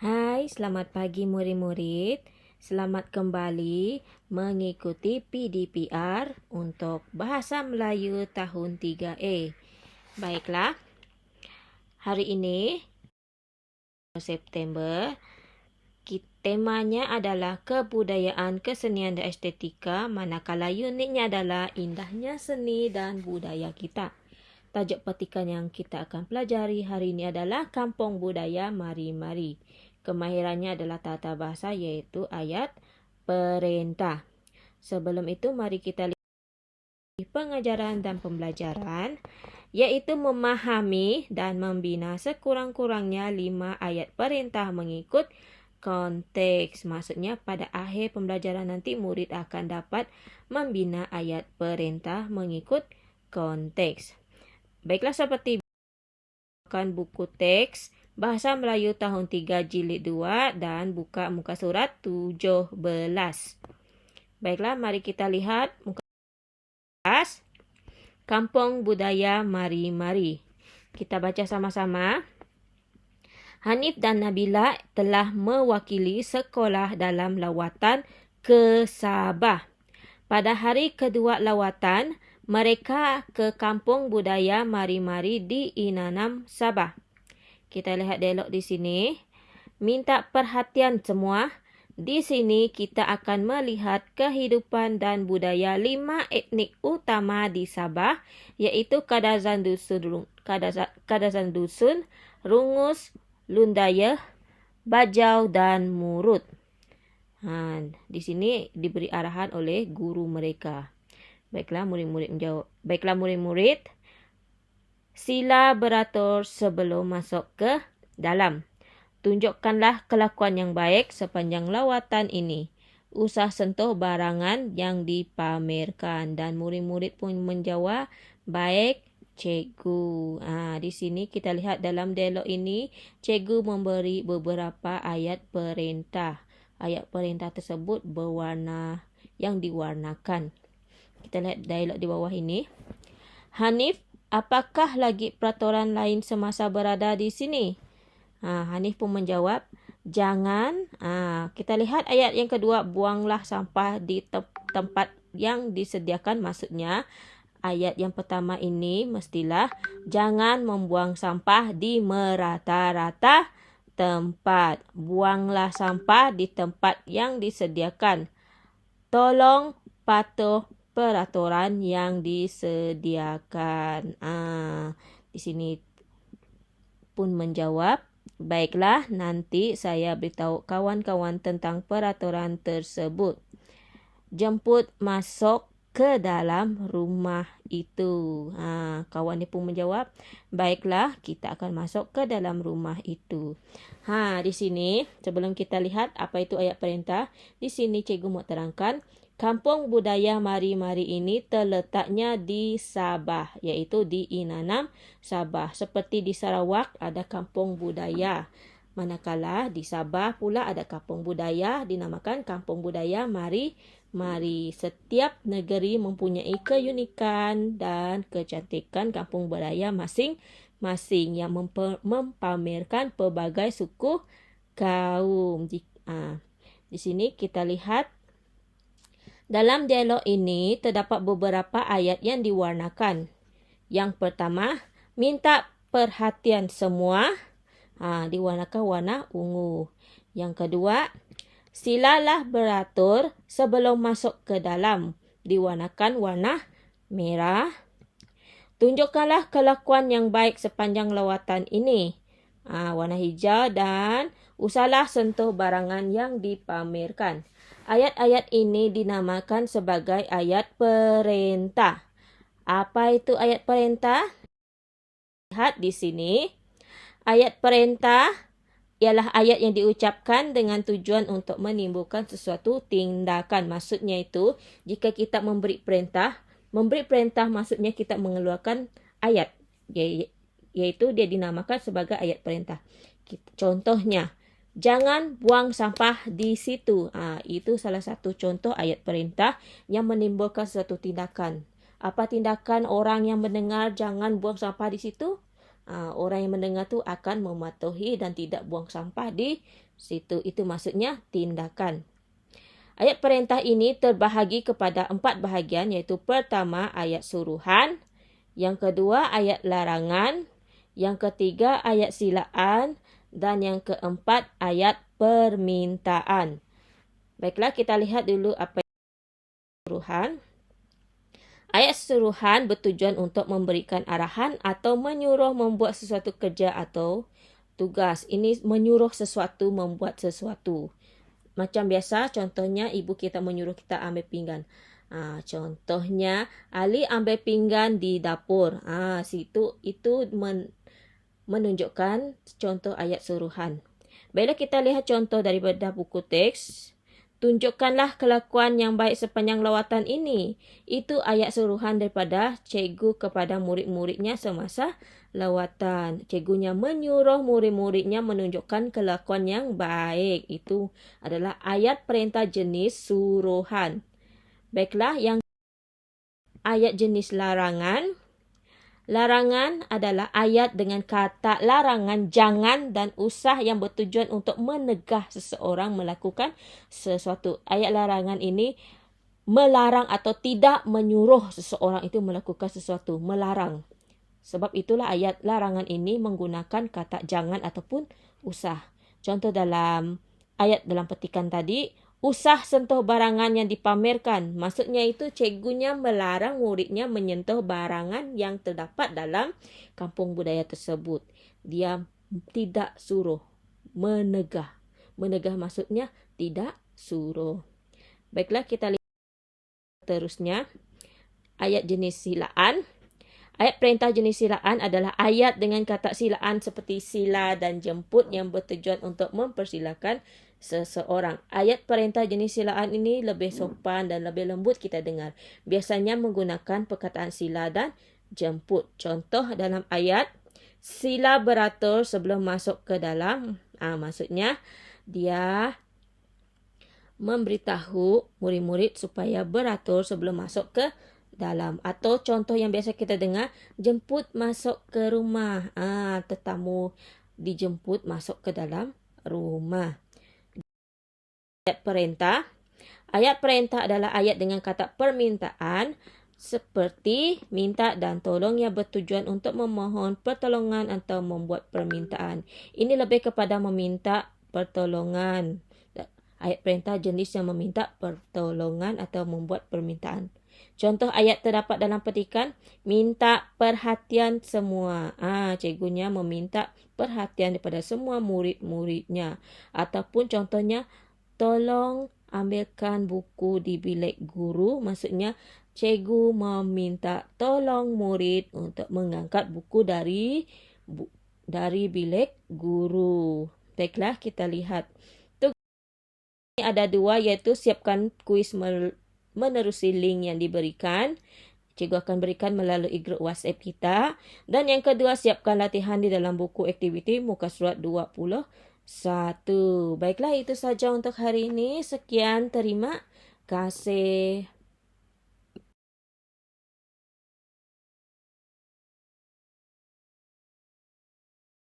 Hai, selamat pagi murid-murid. Selamat kembali mengikuti PDPR untuk Bahasa Melayu tahun 3A. Baiklah, hari ini September, temanya adalah kebudayaan, kesenian dan estetika, manakala unitnya adalah indahnya seni dan budaya kita. Tajuk petikan yang kita akan pelajari hari ini adalah Kampung Budaya Mari-Mari. Kemahirannya adalah tata bahasa iaitu ayat perintah. Sebelum itu mari kita lihat pengajaran dan pembelajaran iaitu memahami dan membina sekurang-kurangnya 5 ayat perintah mengikut konteks. Maksudnya pada akhir pembelajaran nanti murid akan dapat membina ayat perintah mengikut konteks. Baiklah, seperti buku teks Bahasa Melayu tahun 3 jilid 2 dan buka muka surat 17. Baiklah, mari kita lihat muka surat Kampung Budaya Mari-Mari. Kita baca sama-sama. Hanif dan Nabila telah mewakili sekolah dalam lawatan ke Sabah. Pada hari kedua lawatan, mereka ke Kampung Budaya Mari-Mari di Inanam, Sabah. Kita lihat dialog di sini. Minta perhatian semua. Di sini kita akan melihat kehidupan dan budaya 5 etnik utama di Sabah, iaitu Kadazan Dusun, Rungus, Lundaya, Bajau dan Murut. Di sini diberi arahan oleh guru mereka. Baiklah, murid-murid menjawab. Baiklah, murid-murid, sila beratur sebelum masuk ke dalam. Tunjukkanlah kelakuan yang baik sepanjang lawatan ini. Usah sentuh barangan yang dipamerkan. Dan murid-murid pun menjawab, baik, cikgu. Di sini kita lihat dalam dialog ini, cikgu memberi beberapa ayat perintah. Ayat perintah tersebut berwarna yang diwarnakan. Kita lihat dialog di bawah ini. Hanif, apakah lagi peraturan lain semasa berada di sini? Hanif pun menjawab, jangan. Kita lihat ayat yang kedua, buanglah sampah di tempat yang disediakan. Maksudnya, ayat yang pertama ini mestilah jangan membuang sampah di merata-rata tempat. Buanglah sampah di tempat yang disediakan. Tolong patuh peraturan yang disediakan. Di sini pun menjawab, baiklah, nanti saya beritahu kawan-kawan tentang peraturan tersebut. Jemput masuk ke dalam rumah itu. Kawan dia pun menjawab, baiklah, kita akan masuk ke dalam rumah itu. Di sini, sebelum kita lihat apa itu ayat perintah, di sini cikgu mau terangkan, Kampung Budaya Mari-Mari ini terletaknya di Sabah, iaitu di Inanam, Sabah. Seperti di Sarawak ada Kampung Budaya. Manakala di Sabah pula ada Kampung Budaya dinamakan Kampung Budaya Mari-Mari. Setiap negeri mempunyai keunikan dan kecantikan kampung budaya masing-masing yang mempamerkan pelbagai suku kaum. Di sini kita lihat dalam dialog ini terdapat beberapa ayat yang diwarnakan. Yang pertama, minta perhatian semua, diwarnakan warna ungu. Yang kedua, silalah beratur sebelum masuk ke dalam, diwarnakan warna merah. Tunjukkanlah kelakuan yang baik sepanjang lawatan ini, warna hijau, dan usahlah sentuh barangan yang dipamerkan. Ayat-ayat ini dinamakan sebagai ayat perintah. Apa itu ayat perintah? Lihat di sini. Ayat perintah ialah ayat yang diucapkan dengan tujuan untuk menimbulkan sesuatu tindakan. Maksudnya itu, jika kita memberi perintah maksudnya kita mengeluarkan ayat. Iaitu dia dinamakan sebagai ayat perintah. Contohnya, jangan buang sampah di situ. Itu salah satu contoh ayat perintah yang menimbulkan suatu tindakan. Apa tindakan orang yang mendengar jangan buang sampah di situ? orang yang mendengar tu akan mematuhi dan tidak buang sampah di situ. Itu maksudnya tindakan. Ayat perintah ini terbahagi kepada 4 bahagian, iaitu pertama ayat suruhan, yang kedua ayat larangan, yang ketiga ayat silaan, dan yang keempat ayat permintaan. Baiklah, kita lihat dulu apa suruhan. Ayat suruhan bertujuan untuk memberikan arahan atau menyuruh membuat sesuatu kerja atau tugas. Ini menyuruh sesuatu membuat sesuatu. Macam biasa, contohnya ibu kita menyuruh kita ambil pinggan. Contohnya, Ali ambil pinggan di dapur. Itu menunjukkan contoh ayat suruhan. Baiklah, kita lihat contoh daripada buku teks. Tunjukkanlah kelakuan yang baik sepanjang lawatan ini. Itu ayat suruhan daripada cikgu kepada murid-muridnya semasa lawatan. Cikgunya menyuruh murid-muridnya menunjukkan kelakuan yang baik. Itu adalah ayat perintah jenis suruhan. Baiklah, yang ayat jenis larangan. Larangan adalah ayat dengan kata larangan, jangan dan usah yang bertujuan untuk menegah seseorang melakukan sesuatu. Ayat larangan ini melarang atau tidak menyuruh seseorang itu melakukan sesuatu. Melarang. Sebab itulah ayat larangan ini menggunakan kata jangan ataupun usah. Contoh dalam ayat dalam petikan tadi, usah sentuh barangan yang dipamerkan. Maksudnya itu cikgunya melarang muridnya menyentuh barangan yang terdapat dalam kampung budaya tersebut. Dia tidak suruh, menegah. Menegah maksudnya tidak suruh. Baiklah, kita lihat terusnya. Ayat jenis silaan. Ayat perintah jenis silaan adalah ayat dengan kata silaan seperti sila dan jemput yang bertujuan untuk mempersilakan seseorang. Ayat perintah jenis silaan ini lebih sopan dan lebih lembut kita dengar. Biasanya menggunakan perkataan sila dan jemput. Contoh dalam ayat, sila beratur sebelum masuk ke dalam. Maksudnya dia memberitahu murid-murid supaya beratur sebelum masuk ke dalam. Atau contoh yang biasa kita dengar, jemput masuk ke rumah. Tetamu dijemput masuk ke dalam rumah. Ayat perintah. Ayat perintah adalah ayat dengan kata permintaan seperti minta dan tolong yang bertujuan untuk memohon pertolongan atau membuat permintaan. Ini lebih kepada meminta pertolongan. Ayat perintah jenis yang meminta pertolongan atau membuat permintaan. Contoh ayat terdapat dalam petikan, minta perhatian semua. Cikgunya meminta perhatian daripada semua murid-muridnya. Ataupun contohnya, tolong ambilkan buku di bilik guru. Maksudnya, cikgu meminta tolong murid untuk mengangkat buku dari bilik guru. Baiklah, kita lihat. Ini ada 2, iaitu siapkan kuis menerusi link yang diberikan. Cikgu akan berikan melalui grup WhatsApp kita. Dan yang kedua, siapkan latihan di dalam buku aktiviti muka surat 21. Baiklah, itu saja untuk hari ini. Sekian, terima kasih.